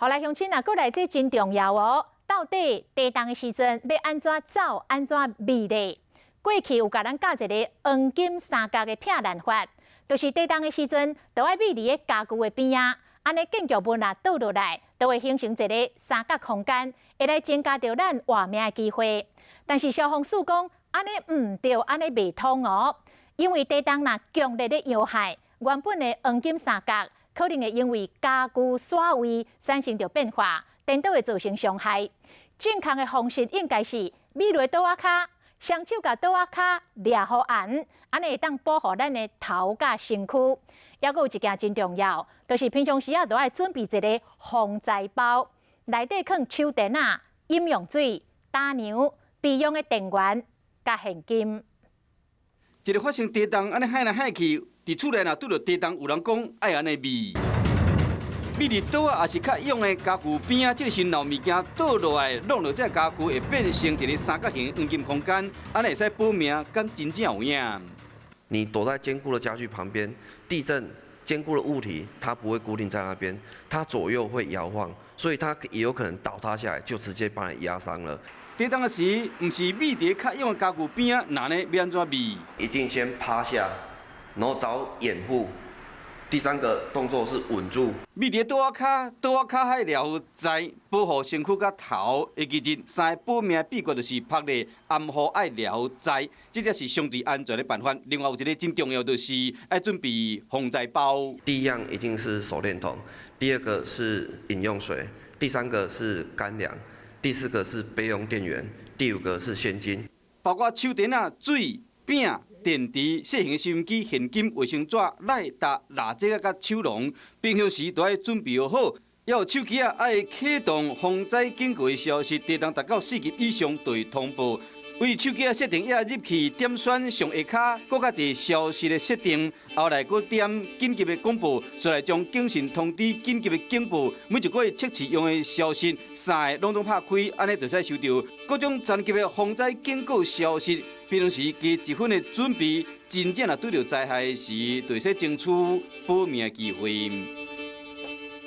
后来乡亲啊，过来这真重要哦。到底地震的时阵要安怎走、安怎避呢？过去有甲咱教一个黄金三角的避难法，就是地震的时阵，就要避伫个家具的边啊，安尼建筑物啊倒落来，就会形成一个三角空间，会来增加着咱活命的机会。但是消防署讲，安尼唔对，安尼袂通哦，因为地震若强烈的摇害，原本的黄金三角可能会因为家具甩位产生着变化，颠倒会造成伤害。正确的方式应该是米落倒骹，双手甲倒骹抓好安，安尼会当保护咱的头甲身躯。还佫有一件真重要，就是平常时啊，都要准备一个防灾包，内底放手电啊、饮用水、打娘、备用的电源、甲现金。一个发生地震，安尼海来海去，伫厝内若拄着地震，有人讲爱安尼避。避伫倒啊，也是较用的家具边啊，即个新老物件倒落来，弄落这家具会变成一个三角形黄金空间，安尼会使保命，敢真正有影。你躲在坚固的家具旁边，地震坚固的物体它不会固定在那边，它左右会摇晃，所以它也有可能倒塌下来，就直接把你压伤了。地震的时，唔是避伫较用的家具边啊，那呢要安怎避？一定先趴下，然后找掩护。第三个动作是稳住。避伫倒脚海了在保护身躯甲头的其实三个保命秘诀就是拍咧暗号爱了在，这才是相对安全的办法。另外有一个真重要就是爱准备防灾包。第一样一定是手电筒，第二个是饮用水，第三个是干粮，第四个是备用电源，第五个是现金，包括手电啊、水、饼、电池、小型收音机、现金、卫生纸、赖达、蜡烛啊、甲手笼，平常时都要准备好。还有手机啊，爱启动防灾警告的消息，地震达到4级以上就会通报。为手机啊设定也入去点选上下骹，搁较一消息的设定，后来搁点紧急的广播，再来将警讯通知紧急的警报。每一个测试用的消息，三个拢拍开，安尼就使收到各种全级的防灾警告消息。平常时加一分的准备，真正若对着灾害时，就使争取保命的机会。